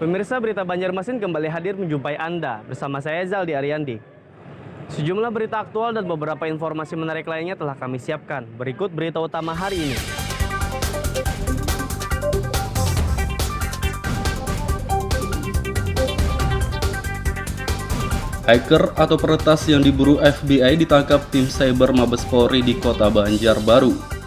Pemirsa Berita Banjarmasin kembali hadir menjumpai Anda bersama saya Zaldi Ariandi. Sejumlah berita aktual dan beberapa informasi menarik lainnya telah kami siapkan. Berikut berita utama hari ini. Hacker atau peretas yang diburu FBI ditangkap tim cyber Mabes Polri di Kota Banjarbaru.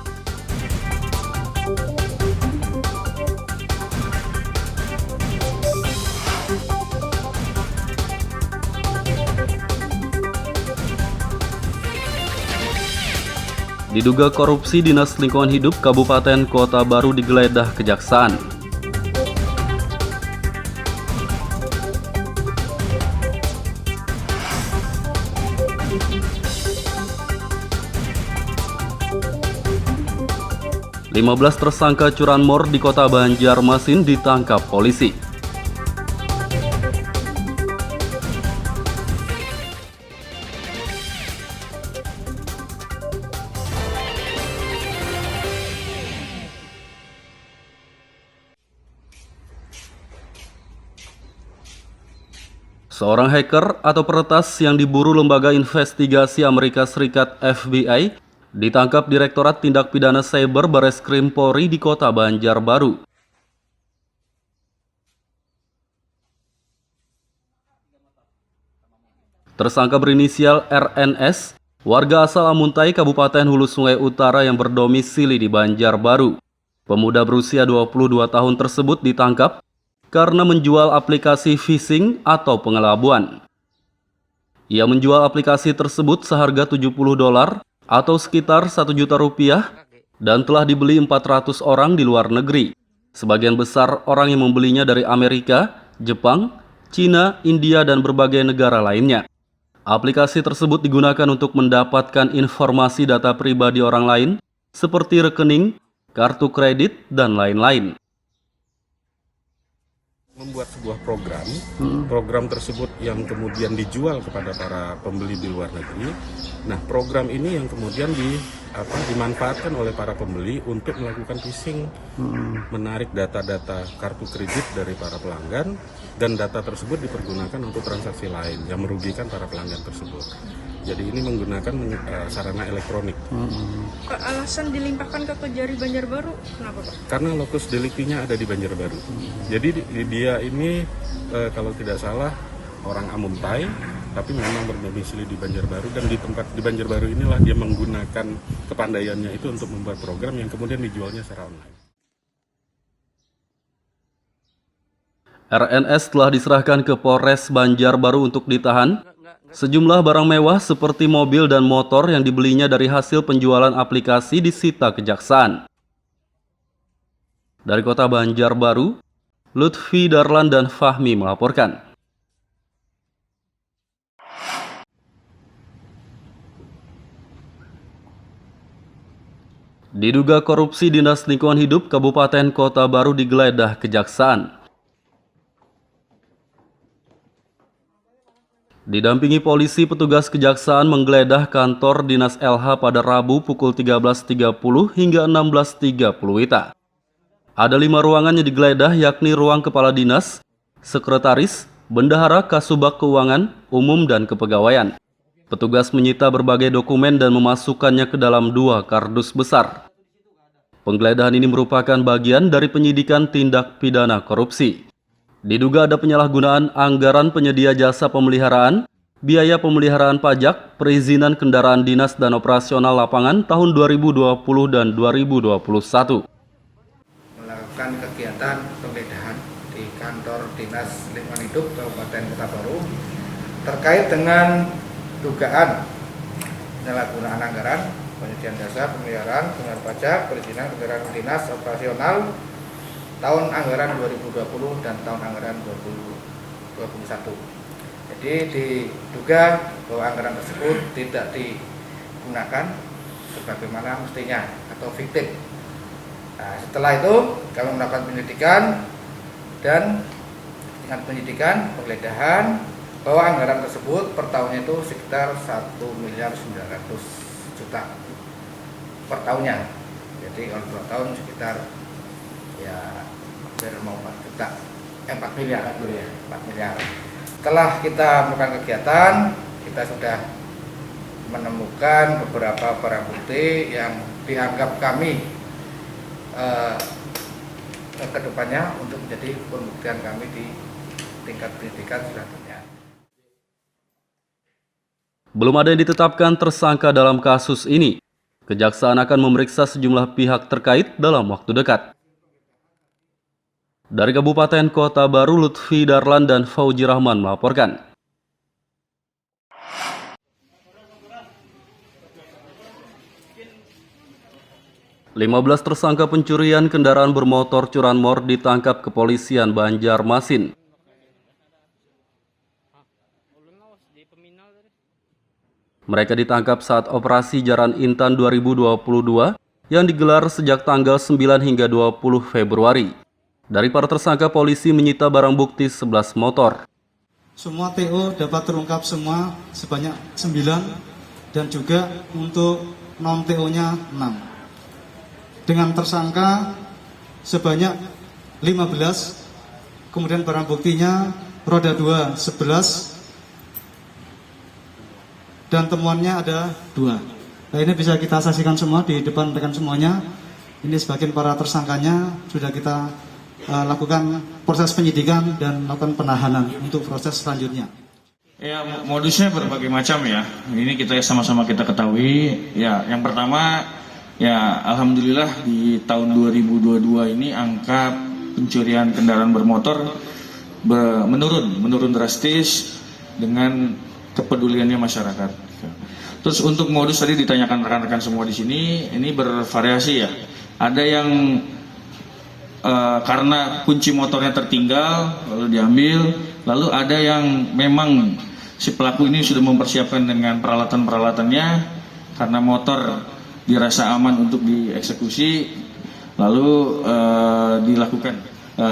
Diduga korupsi Dinas Lingkungan Hidup Kabupaten Kota Baru digeledah Kejaksaan. Lima belas tersangka curanmor di Kota Banjarmasin ditangkap polisi. Seorang hacker atau peretas yang diburu Lembaga Investigasi Amerika Serikat FBI ditangkap Direktorat Tindak Pidana Cyber Bareskrim Polri di Kota Banjarbaru. Tersangka berinisial RNS, warga asal Amuntai, Kabupaten Hulu Sungai Utara yang berdomisili di Banjarbaru. Pemuda berusia 22 tahun tersebut ditangkap karena menjual aplikasi phishing atau pengelabuan. Ia menjual aplikasi tersebut seharga $70 atau sekitar Rp1 juta dan telah dibeli 400 orang di luar negeri. Sebagian besar orang yang membelinya dari Amerika, Jepang, Cina, India, dan berbagai negara lainnya. Aplikasi tersebut digunakan untuk mendapatkan informasi data pribadi orang lain seperti rekening, kartu kredit, dan lain-lain. Membuat sebuah program tersebut yang kemudian dijual kepada para pembeli di luar negeri. Nah, program ini yang kemudian dimanfaatkan oleh para pembeli untuk melakukan phishing, menarik data-data kartu kredit dari para pelanggan, dan data tersebut dipergunakan untuk transaksi lain yang merugikan para pelanggan tersebut. Jadi ini menggunakan sarana elektronik. Alasan dilimpahkan ke Kejari Banjarbaru, kenapa Pak? Karena lokus deliktinya ada di Banjarbaru. Jadi dia ini kalau tidak salah orang Amuntai, tapi memang berdomisili di Banjarbaru, dan di tempat di Banjarbaru inilah dia menggunakan kepandaiannya itu untuk membuat program yang kemudian dijualnya secara online. RNS telah diserahkan ke Polres Banjarbaru untuk ditahan. Sejumlah barang mewah seperti mobil dan motor yang dibelinya dari hasil penjualan aplikasi disita Kejaksaan. Dari Kota Banjarbaru, Lutfi Darlan dan Fahmi melaporkan. Diduga korupsi Dinas Lingkungan Hidup Kabupaten Kota Baru digeledah Kejaksaan. Didampingi polisi, petugas Kejaksaan menggeledah kantor Dinas LH pada Rabu pukul 13.30 hingga 16.30 WITA. Ada 5 ruangan yang digeledah, yakni ruang Kepala Dinas, Sekretaris, Bendahara, Kasubag Keuangan, Umum, dan Kepegawaian. Petugas menyita berbagai dokumen dan memasukkannya ke dalam 2 kardus besar. Penggeledahan ini merupakan bagian dari penyidikan tindak pidana korupsi. Diduga ada penyalahgunaan anggaran penyedia jasa pemeliharaan, biaya pemeliharaan pajak, perizinan kendaraan dinas dan operasional lapangan tahun 2020 dan 2021. Melakukan kegiatan penggeledahan di kantor Dinas Lingkungan Hidup Kabupaten Kota Baru terkait dengan dugaan penyalahgunaan anggaran, penyediaan jasa pemeliharaan, pengeluaran pajak, perizinan kendaraan dinas operasional tahun anggaran 2020 dan tahun anggaran 2021. Jadi diduga bahwa anggaran tersebut tidak digunakan sebagaimana mestinya atau fiktif. Nah, setelah itu kami melakukan penyelidikan, dan dengan penyidikan penggeledahan bahwa anggaran tersebut per tahunnya itu sekitar 1.900.000.000 per tahunnya. Jadi kalau 2 tahun sekitar ya hampir mau 4 juta 4 miliar, ya, 4 miliar. Setelah kita melakukan kegiatan, kita sudah menemukan beberapa barang bukti yang dianggap kami kedepannya untuk menjadi pembuktian kami di tingkat penyidikan selanjutnya. Belum ada yang ditetapkan tersangka dalam kasus ini. Kejaksaan akan memeriksa sejumlah pihak terkait dalam waktu dekat. Dari Kabupaten Kota Baru, Lutfi Darlan dan Fauji Rahman melaporkan. "15 tersangka pencurian kendaraan bermotor curanmor ditangkap kepolisian Banjarmasin. Mereka ditangkap saat operasi Jaran Intan 2022 yang digelar sejak tanggal 9 hingga 20 Februari. Dari para tersangka, polisi menyita barang bukti 11 motor. Semua TO dapat terungkap semua sebanyak 9 dan juga untuk non-TO-nya 6. Dengan tersangka sebanyak 15, kemudian barang buktinya roda 2 11, dan temuannya ada 2. Nah, ini bisa kita saksikan semua di depan rekan semuanya. Ini sebagian para tersangkanya sudah kita lakukan proses penyidikan dan lakukan penahanan untuk proses selanjutnya. Ya, modusnya berbagai macam ya. Ini kita sama-sama kita ketahui. Ya, yang pertama ya alhamdulillah di tahun 2022 ini angka pencurian kendaraan bermotor menurun drastis dengan kepeduliannya masyarakat. Terus untuk modus tadi ditanyakan rekan-rekan semua di sini, ini bervariasi ya. Ada yang karena kunci motornya tertinggal lalu diambil, lalu ada yang memang si pelaku ini sudah mempersiapkan dengan peralatan-peralatannya karena motor dirasa aman untuk dieksekusi, lalu dilakukan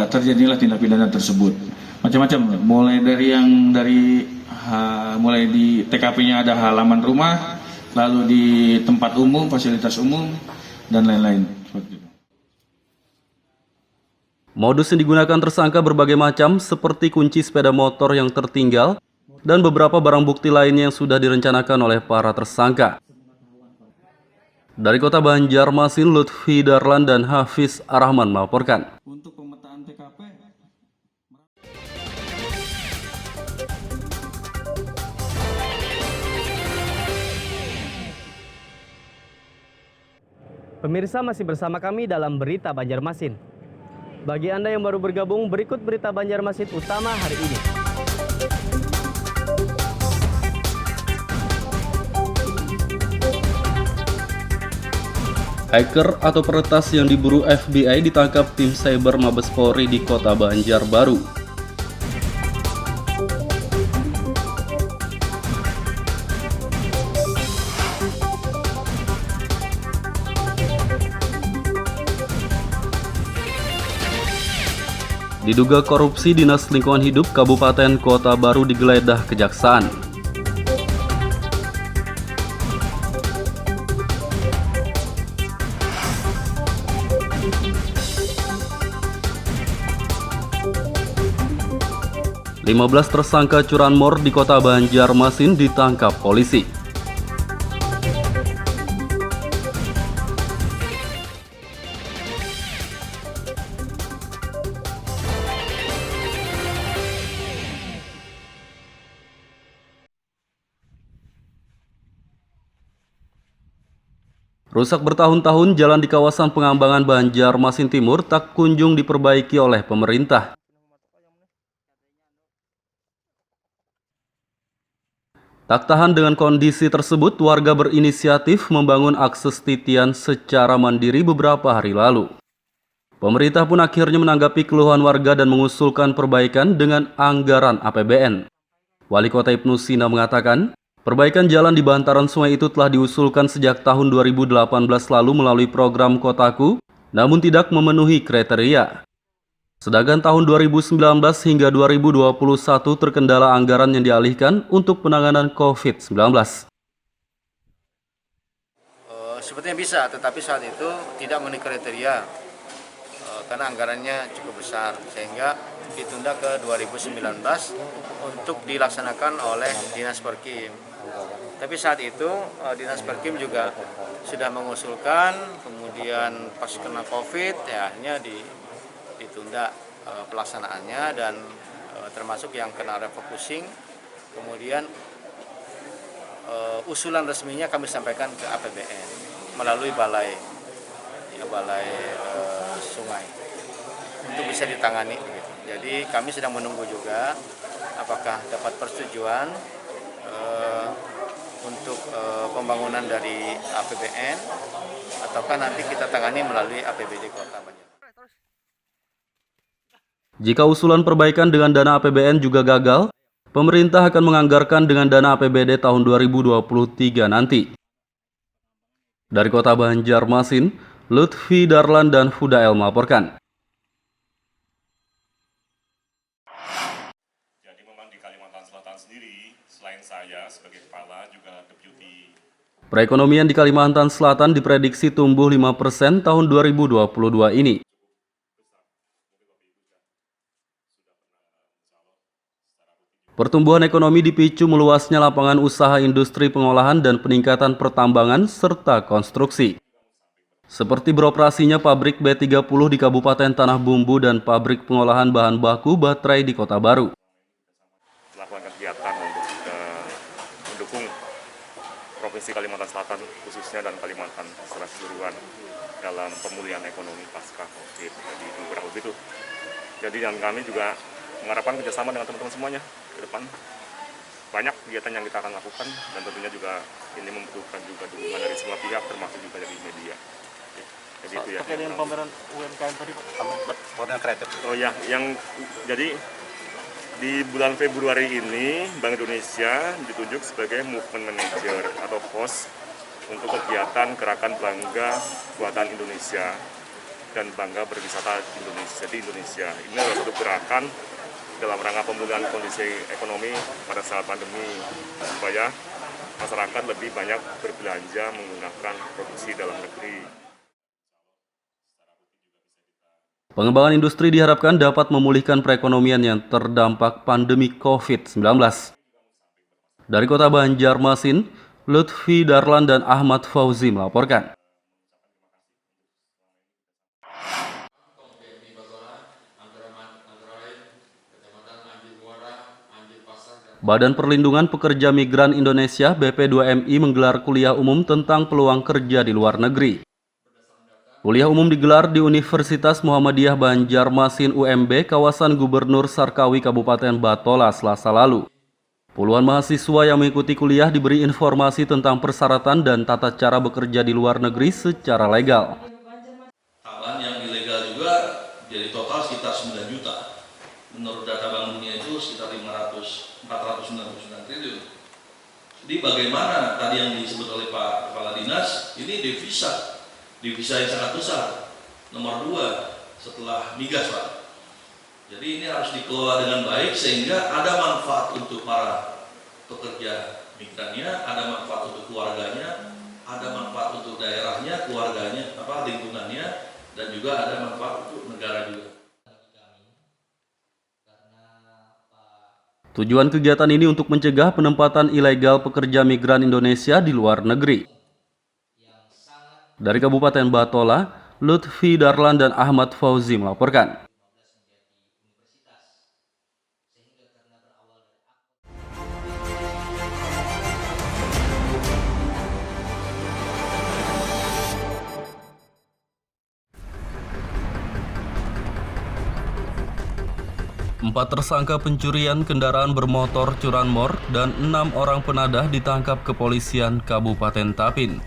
terjadilah tindak pidana tersebut. Macam-macam, mulai di TKP-nya ada halaman rumah, lalu di tempat umum, fasilitas umum, dan lain-lain. Modus yang digunakan tersangka berbagai macam seperti kunci sepeda motor yang tertinggal dan beberapa barang bukti lainnya yang sudah direncanakan oleh para tersangka. Dari Kota Banjarmasin, Lutfi Darlan dan Hafiz Arahman melaporkan. Untuk pemetaan TKP, Pemirsa masih bersama kami dalam Berita Banjarmasin. Bagi Anda yang baru bergabung, berikut Berita Banjarmasin utama hari ini. Hacker atau peretas yang diburu FBI ditangkap tim Cyber Mabes Polri di Kota Banjarbaru. Diduga korupsi Dinas Lingkungan Hidup Kabupaten Kota Baru digeledah Kejaksaan. "15 tersangka curanmor di Kota Banjarmasin ditangkap polisi. Rusak bertahun-tahun, jalan di kawasan Pengambangan Banjarmasin Timur tak kunjung diperbaiki oleh pemerintah. Tak tahan dengan kondisi tersebut, warga berinisiatif membangun akses titian secara mandiri beberapa hari lalu. Pemerintah pun akhirnya menanggapi keluhan warga dan mengusulkan perbaikan dengan anggaran APBN. Wali Kota Ibnu Sina mengatakan, perbaikan jalan di bantaran sungai itu telah diusulkan sejak tahun 2018 lalu melalui program Kotaku, namun tidak memenuhi kriteria. Sedangkan tahun 2019 hingga 2021 terkendala anggaran yang dialihkan untuk penanganan COVID-19. Sebetulnya bisa, tetapi saat itu tidak memenuhi kriteria karena anggarannya cukup besar, sehingga ditunda ke 2019 untuk dilaksanakan oleh Dinas Perkim. Tapi saat itu Dinas Perkim juga sudah mengusulkan, kemudian pas kena COVID ya akhirnya ditunda pelaksanaannya, dan termasuk yang kena refocusing. Kemudian usulan resminya kami sampaikan ke APBN melalui balai sungai untuk bisa ditangani. Jadi kami sedang menunggu juga apakah dapat persetujuan untuk pembangunan dari APBN ataukah nanti kita tangani melalui APBD Kota Banjar. Jika usulan perbaikan dengan dana APBN juga gagal, pemerintah akan menganggarkan dengan dana APBD tahun 2023 nanti. Dari Kota Banjarmasin, Lutfi Darlan dan Fudael melaporkan. Jadi memang di Kalimantan Selatan sendiri, selain saya sebagai kepala juga deputi. Perekonomian di Kalimantan Selatan diprediksi tumbuh 5% tahun 2022 ini. Pertumbuhan ekonomi dipicu meluasnya lapangan usaha industri pengolahan dan peningkatan pertambangan serta konstruksi. Seperti beroperasinya pabrik B30 di Kabupaten Tanah Bumbu dan pabrik pengolahan bahan baku baterai di Kota Baru. Melakukan kegiatan untuk mendukung Provinsi Kalimantan Selatan khususnya dan Kalimantan secara keseluruhan dalam pemulihan ekonomi pasca COVID. Jadi itu kurang lebih itu. Jadi dan kami juga mengharapkan kerjasama dengan teman-teman semuanya ke depan. Banyak kegiatan yang kita akan lakukan dan tentunya juga ini membutuhkan juga dukungan dari semua pihak termasuk juga dari media. Jadi itu ya. Terkait dengan pameran UMKM tadi Pak, Model kreatif. Oh ya, jadi di bulan Februari ini Bank Indonesia ditunjuk sebagai Movement Manager atau host untuk kegiatan gerakan Bangga Buatan Indonesia dan Bangga Berwisata Indonesia di Indonesia. Ini adalah satu gerakan dalam rangka pemulihan kondisi ekonomi pada saat pandemi supaya masyarakat lebih banyak berbelanja menggunakan produksi dalam negeri. Pengembangan industri diharapkan dapat memulihkan perekonomian yang terdampak pandemi COVID-19. Dari Kota Banjarmasin, Lutfi Darlan dan Ahmad Fauzi melaporkan. Badan Perlindungan Pekerja Migran Indonesia BP2MI menggelar kuliah umum tentang peluang kerja di luar negeri. Kuliah umum digelar di Universitas Muhammadiyah Banjarmasin UMB, kawasan Gubernur Sarkawi Kabupaten Batola, Selasa lalu. Puluhan mahasiswa yang mengikuti kuliah diberi informasi tentang persyaratan dan tata cara bekerja di luar negeri secara legal. Tambahan yang ilegal juga jadi total sekitar 9 juta. Menurut data Bank Dunia itu sekitar 499 triliun. Jadi bagaimana tadi yang disebut oleh Pak Kepala Dinas, ini devisa yang sangat besar, nomor 2 setelah migas Pak. Jadi ini harus dikelola dengan baik sehingga ada manfaat untuk para pekerja migrannya, ada manfaat untuk keluarganya, ada manfaat untuk daerahnya, keluarganya, lingkungannya, dan juga ada manfaat untuk negara juga. Tujuan kegiatan ini untuk mencegah penempatan ilegal pekerja migran Indonesia di luar negeri. Dari Kabupaten Batola, Lutfi Darlan dan Ahmad Fauzi melaporkan. Empat tersangka pencurian kendaraan bermotor curanmor dan 6 orang penadah ditangkap kepolisian Kabupaten Tapin.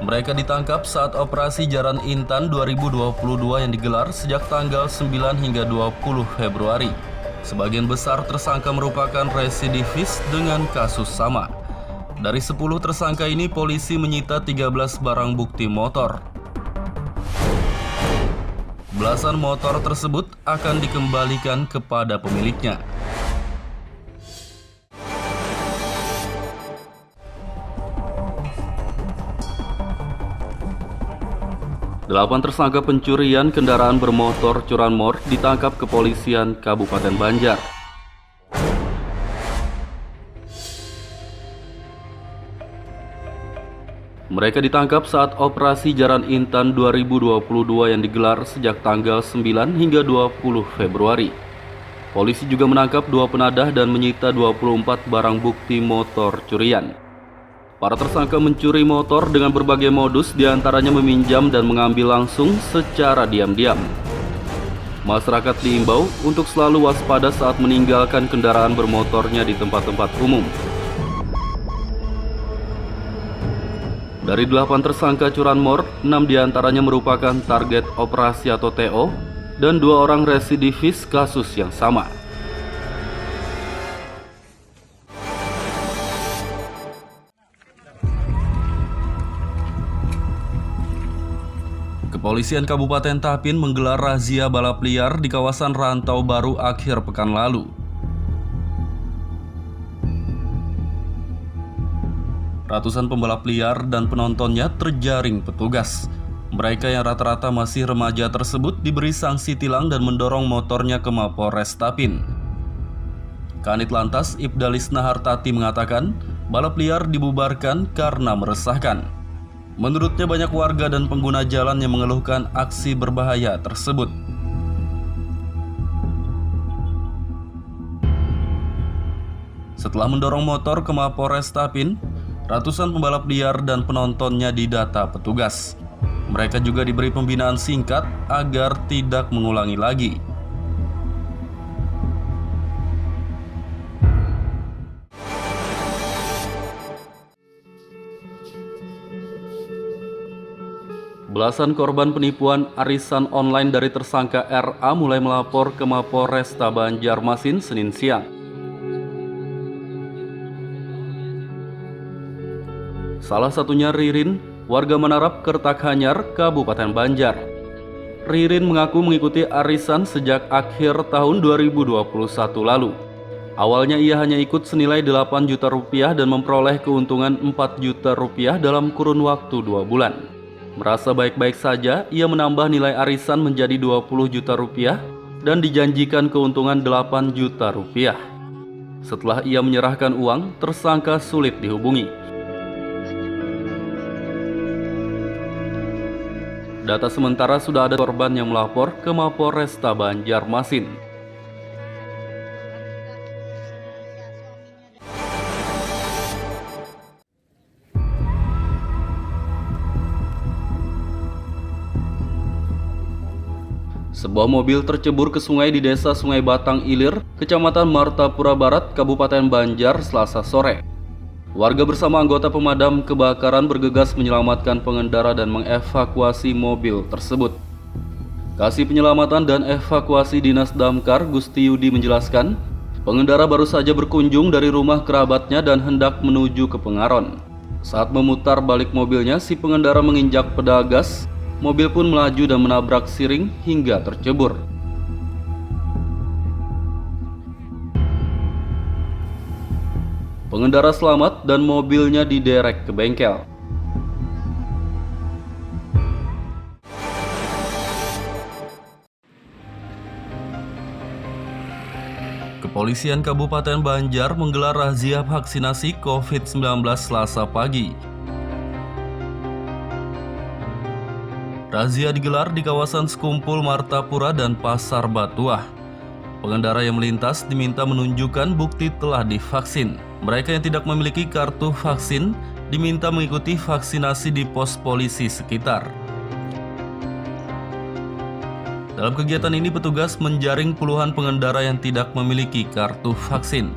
Mereka ditangkap saat operasi Jaran Intan 2022 yang digelar sejak tanggal 9 hingga 20 Februari. Sebagian besar tersangka merupakan residivis dengan kasus sama. Dari 10 tersangka ini, polisi menyita 13 barang bukti motor. Belasan motor tersebut akan dikembalikan kepada pemiliknya. 8 tersangka pencurian kendaraan bermotor curanmor ditangkap kepolisian Kabupaten Banjar. Mereka ditangkap saat operasi Jaran Intan 2022 yang digelar sejak tanggal 9 hingga 20 Februari. Polisi juga menangkap 2 penadah dan menyita 24 barang bukti motor curian. Para tersangka mencuri motor dengan berbagai modus, diantaranya meminjam dan mengambil langsung secara diam-diam. Masyarakat diimbau untuk selalu waspada saat meninggalkan kendaraan bermotornya di tempat-tempat umum. Dari 8 tersangka curanmor, 6 diantaranya merupakan target operasi atau TO, dan 2 orang residivis kasus yang sama. Kepolisian Kabupaten Tapin menggelar razia balap liar di kawasan Rantau Baru akhir pekan lalu. Ratusan pembalap liar dan penontonnya terjaring petugas. Mereka yang rata-rata masih remaja tersebut diberi sanksi tilang dan mendorong motornya ke Mapolres Tapin. Kanit Lantas Ibdalis Nahartati mengatakan, balap liar dibubarkan karena meresahkan. Menurutnya banyak warga dan pengguna jalan yang mengeluhkan aksi berbahaya tersebut. Setelah mendorong motor ke Mapolres Tapin, ratusan pembalap liar dan penontonnya didata petugas. Mereka juga diberi pembinaan singkat agar tidak mengulangi lagi. Belasan korban penipuan arisan online dari tersangka RA mulai melapor ke Mapolresta Banjarmasin Senin siang. Salah satunya Ririn, warga Menarap, Kertakhanyar, Kabupaten Banjar. Ririn mengaku mengikuti arisan sejak akhir tahun 2021 lalu. Awalnya ia hanya ikut senilai 8 juta rupiah dan memperoleh keuntungan 4 juta rupiah dalam kurun waktu 2 bulan. Merasa baik-baik saja, ia menambah nilai arisan menjadi 20 juta rupiah dan dijanjikan keuntungan 8 juta rupiah. Setelah ia menyerahkan uang, tersangka sulit dihubungi. Data sementara sudah ada korban yang melapor ke Mapolresta Banjarmasin. Sebuah mobil tercebur ke sungai di desa Sungai Batang Ilir, Kecamatan Martapura Barat, Kabupaten Banjar, Selasa sore. Warga bersama anggota pemadam kebakaran bergegas menyelamatkan pengendara dan mengevakuasi mobil tersebut. Kasih Penyelamatan dan Evakuasi Dinas Damkar Gusti Yudi menjelaskan, pengendara baru saja berkunjung dari rumah kerabatnya dan hendak menuju ke Pengaron. Saat memutar balik mobilnya, si pengendara menginjak pedal gas. Mobil pun melaju dan menabrak siring hingga tercebur. Pengendara selamat dan mobilnya diderek ke bengkel. Kepolisian Kabupaten Banjar menggelar razia vaksinasi COVID-19 Selasa pagi. Razia digelar di kawasan Sekumpul Martapura dan Pasar Batuah. Pengendara yang melintas diminta menunjukkan bukti telah divaksin. Mereka yang tidak memiliki kartu vaksin diminta mengikuti vaksinasi di pos polisi sekitar. Dalam kegiatan ini petugas menjaring puluhan pengendara yang tidak memiliki kartu vaksin.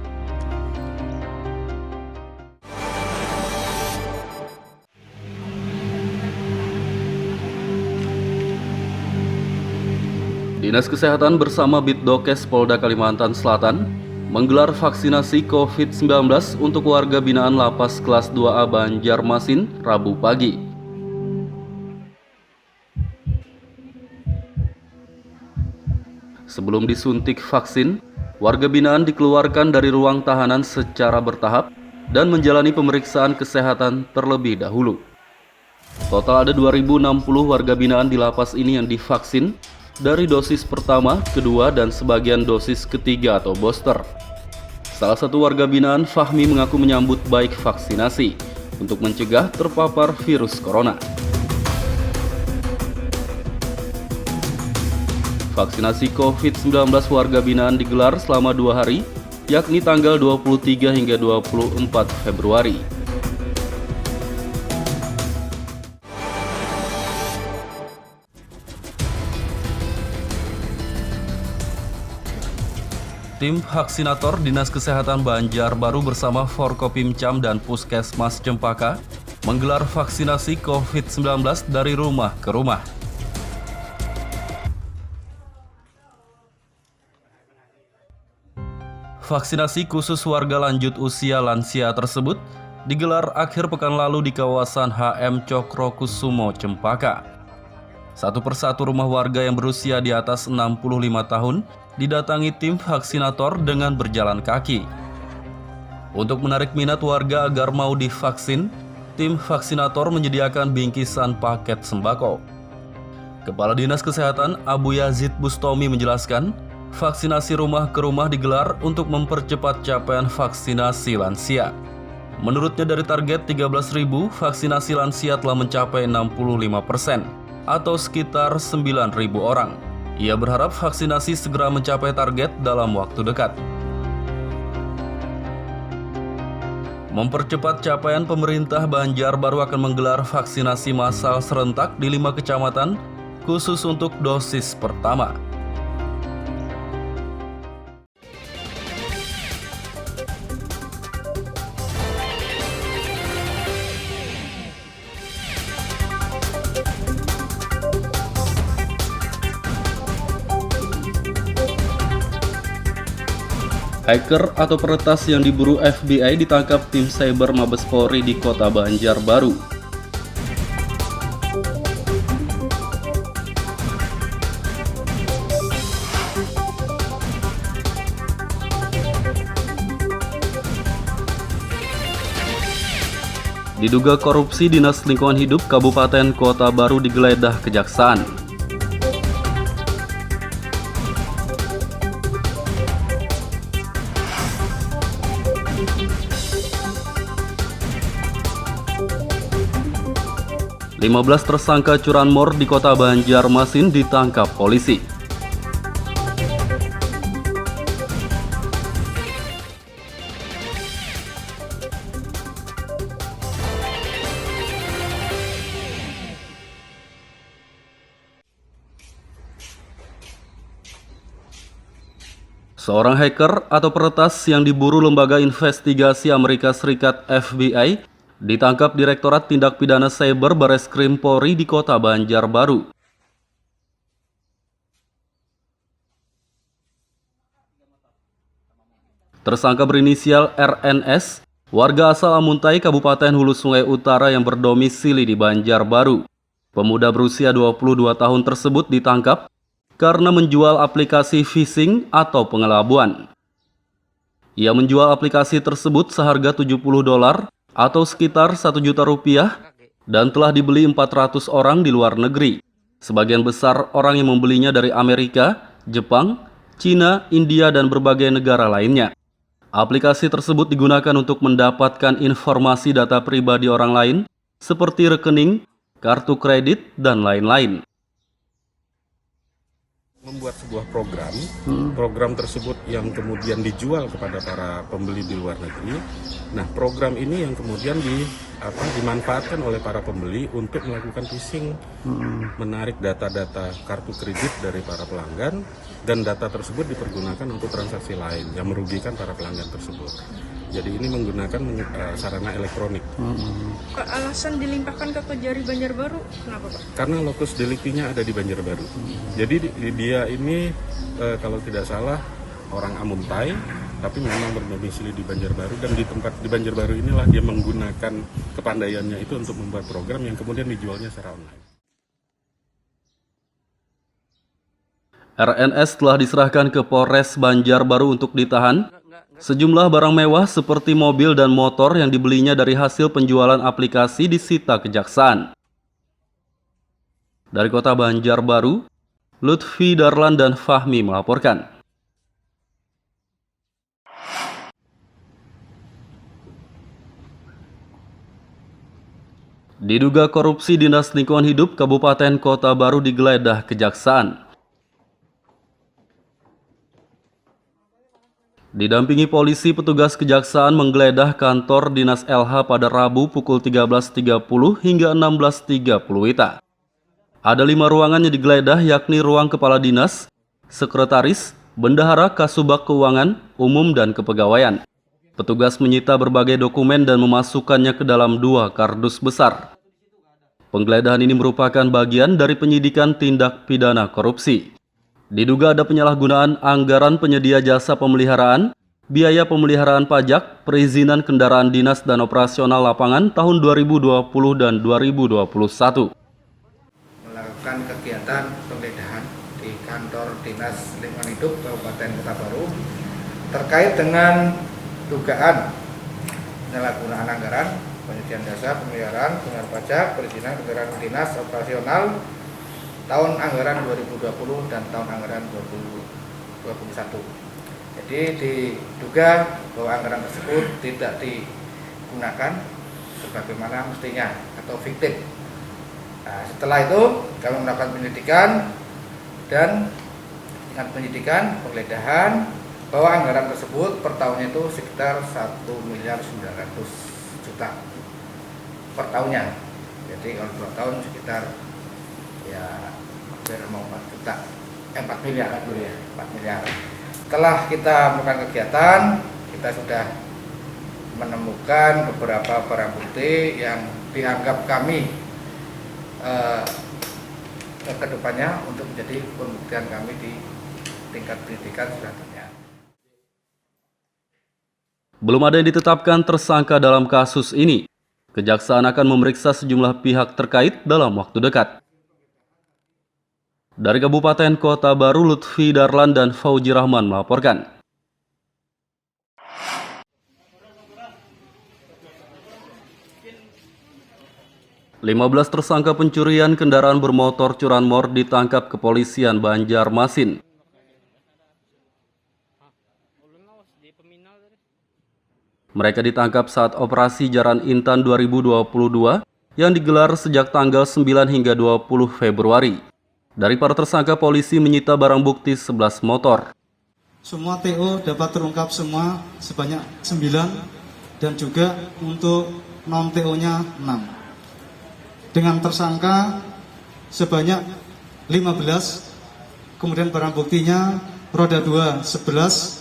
Dinas Kesehatan bersama Bitdokes Polda Kalimantan Selatan menggelar vaksinasi COVID-19 untuk warga binaan Lapas Kelas 2A Banjarmasin Rabu pagi. Sebelum disuntik vaksin, warga binaan dikeluarkan dari ruang tahanan secara bertahap dan menjalani pemeriksaan kesehatan terlebih dahulu. Total ada 2.060 warga binaan di lapas ini yang divaksin dari dosis pertama, kedua, dan sebagian dosis ketiga atau booster. Salah satu warga binaan, Fahmi, mengaku menyambut baik vaksinasi untuk mencegah terpapar virus corona. Vaksinasi COVID-19 warga binaan digelar selama 2 hari, yakni tanggal 23 hingga 24 Februari. Tim vaksinator Dinas Kesehatan Banjarbaru bersama Forkopimcam dan Puskesmas Cempaka menggelar vaksinasi COVID-19 dari rumah ke rumah. Vaksinasi khusus warga lanjut usia lansia tersebut digelar akhir pekan lalu di kawasan HM Cokrokusumo, Cempaka. Satu persatu rumah warga yang berusia di atas 65 tahun didatangi tim vaksinator dengan berjalan kaki. Untuk menarik minat warga agar mau divaksin, tim vaksinator menyediakan bingkisan paket sembako. Kepala Dinas Kesehatan Abu Yazid Bustomi menjelaskan, vaksinasi rumah ke rumah digelar untuk mempercepat capaian vaksinasi lansia. Menurutnya dari target 13.000, vaksinasi lansia telah mencapai 65%, atau sekitar 9.000 orang. Ia berharap vaksinasi segera mencapai target dalam waktu dekat. Mempercepat capaian, pemerintah Banjarbaru akan menggelar vaksinasi massal serentak di 5 kecamatan, khusus untuk dosis pertama. Hacker atau peretas yang diburu FBI ditangkap tim cyber Mabes Polri di Kota Banjarbaru. Diduga korupsi, Dinas Lingkungan Hidup Kabupaten Kota Baru digeledah Kejaksaan. Lima 15 tersangka curanmor di Kota Banjarmasin ditangkap polisi. Seorang hacker atau peretas yang diburu Lembaga Investigasi Amerika Serikat FBI ditangkap Direktorat Tindak Pidana Cyber Bareskrim Polri di Kota Banjarbaru. Tersangka berinisial RNS, warga asal Amuntai, Kabupaten Hulu Sungai Utara yang berdomisili di Banjarbaru. Pemuda berusia 22 tahun tersebut ditangkap karena menjual aplikasi phishing atau pengelabuan. Ia menjual aplikasi tersebut seharga $70 atau sekitar Rp1 juta dan telah dibeli 400 orang di luar negeri. Sebagian besar orang yang membelinya dari Amerika, Jepang, Cina, India, dan berbagai negara lainnya. Aplikasi tersebut digunakan untuk mendapatkan informasi data pribadi orang lain seperti rekening, kartu kredit, dan lain-lain. Membuat sebuah program tersebut yang kemudian dijual kepada para pembeli di luar negeri. Nah, program ini yang kemudian dimanfaatkan oleh para pembeli untuk melakukan phishing, menarik data-data kartu kredit dari para pelanggan, dan data tersebut dipergunakan untuk transaksi lain yang merugikan para pelanggan tersebut. Jadi ini menggunakan sarana elektronik. Alasan dilimpahkan ke Kejari Banjarbaru, kenapa Pak? Karena lokus deliktinya ada di Banjarbaru. Jadi dia ini kalau tidak salah orang Amuntai, tapi memang berdomisili di Banjarbaru, dan di tempat di Banjarbaru inilah dia menggunakan kepandaiannya itu untuk membuat program yang kemudian dijualnya secara online. RNS telah diserahkan ke Polres Banjarbaru untuk ditahan. Sejumlah barang mewah seperti mobil dan motor yang dibelinya dari hasil penjualan aplikasi disita Kejaksaan. Dari kota Banjarbaru, Lutfi Darlan dan Fahmi melaporkan. Diduga korupsi Dinas Lingkungan Hidup Kabupaten Kota Baru digeledah Kejaksaan. Didampingi polisi, petugas Kejaksaan menggeledah kantor Dinas LH pada Rabu pukul 13.30 hingga 16.30 WITA. Ada 5 ruangan yang digeledah, yakni ruang Kepala Dinas, Sekretaris, Bendahara Kasubag Keuangan, Umum, dan Kepegawaian. Petugas menyita berbagai dokumen dan memasukkannya ke dalam 2 kardus besar. Penggeledahan ini merupakan bagian dari penyidikan tindak pidana korupsi. Diduga ada penyalahgunaan anggaran penyedia jasa pemeliharaan, biaya pemeliharaan pajak, perizinan kendaraan dinas dan operasional lapangan tahun 2020 dan 2021. Melakukan kegiatan penggeledahan di kantor Dinas Lingkungan Hidup Kabupaten Kota Baru terkait dengan dugaan penyalahgunaan anggaran penyediaan jasa pemeliharaan, pengeluaran pajak, perizinan kendaraan dinas operasional tahun anggaran 2020 dan tahun anggaran 2021. Jadi diduga bahwa anggaran tersebut tidak digunakan sebagaimana mestinya atau fiktif. Nah, setelah itu kami melakukan penyelidikan dan dengan penyidikan penggeledahan bahwa anggaran tersebut per tahunnya itu sekitar 1.900.000.000 per tahunnya. Jadi kalau 2 tahun sekitar ya hampir mau 4 miliar kan dulu ya, 4 miliar. Setelah kita melakukan kegiatan, kita sudah menemukan beberapa barang bukti yang dianggap kami ke depannya untuk menjadi pembuktian kami di tingkat penyidikan selanjutnya. Belum ada yang ditetapkan tersangka dalam kasus ini. Kejaksaan akan memeriksa sejumlah pihak terkait dalam waktu dekat. Dari Kabupaten Kota Baru, Lutfi Darlan dan Fauji Rahman melaporkan. "15 tersangka pencurian kendaraan bermotor curanmor ditangkap kepolisian Banjarmasin. Mereka ditangkap saat operasi Jaran Intan 2022 yang digelar sejak tanggal 9 hingga 20 Februari. Dari para tersangka, polisi menyita barang bukti 11 motor. Semua TO dapat terungkap semua sebanyak 9 dan juga untuk non-TO-nya 6. Dengan tersangka sebanyak 15, kemudian barang buktinya roda 2 11,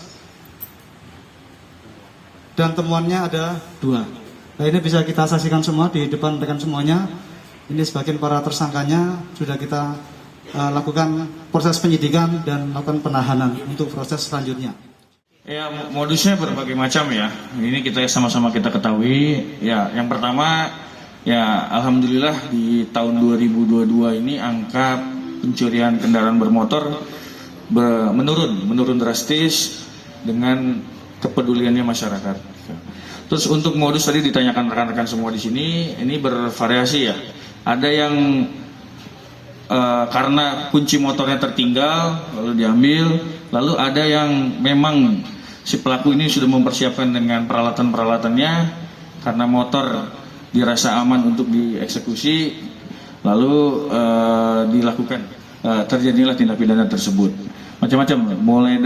dan temuannya ada 2. Nah, ini bisa kita saksikan semua di depan rekan semuanya. Ini sebagian para tersangkanya sudah kita lakukan proses penyidikan dan lakukan penahanan untuk proses selanjutnya. Ya, modusnya berbagai macam ya. Ini kita sama-sama kita ketahui. Ya, yang pertama ya alhamdulillah di tahun 2022 ini angka pencurian kendaraan bermotor menurun drastis dengan kepeduliannya masyarakat. Terus untuk modus tadi ditanyakan rekan-rekan semua di sini, ini bervariasi ya. Ada yang karena kunci motornya tertinggal lalu diambil, lalu ada yang memang si pelaku ini sudah mempersiapkan dengan peralatan-peralatannya karena motor dirasa aman untuk dieksekusi, lalu dilakukan terjadilah tindak pidana tersebut. Macam-macam, mulai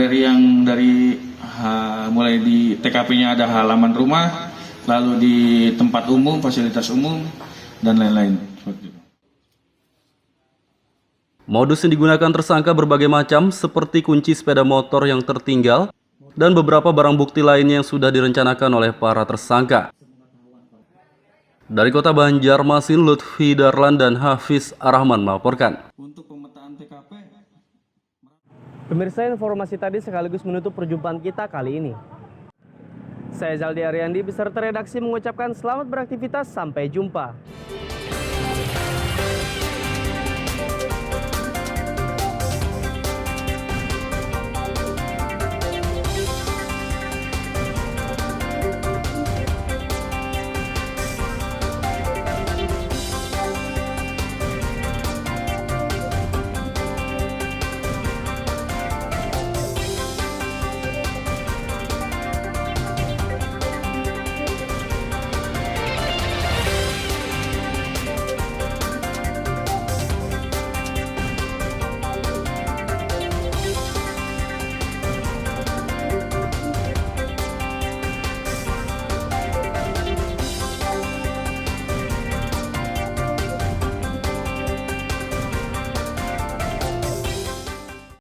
di TKP-nya ada halaman rumah, lalu di tempat umum, fasilitas umum, dan lain-lain. Modus yang digunakan tersangka berbagai macam, seperti kunci sepeda motor yang tertinggal dan beberapa barang bukti lainnya yang sudah direncanakan oleh para tersangka. Dari Kota Banjarmasin, Lutfi Darlan dan Hafiz Arahman melaporkan. Untuk pemetaan TKP, Pemirsa, informasi tadi sekaligus menutup perjumpaan kita kali ini. Saya Zaldi Ariandi beserta redaksi mengucapkan selamat beraktivitas, sampai jumpa.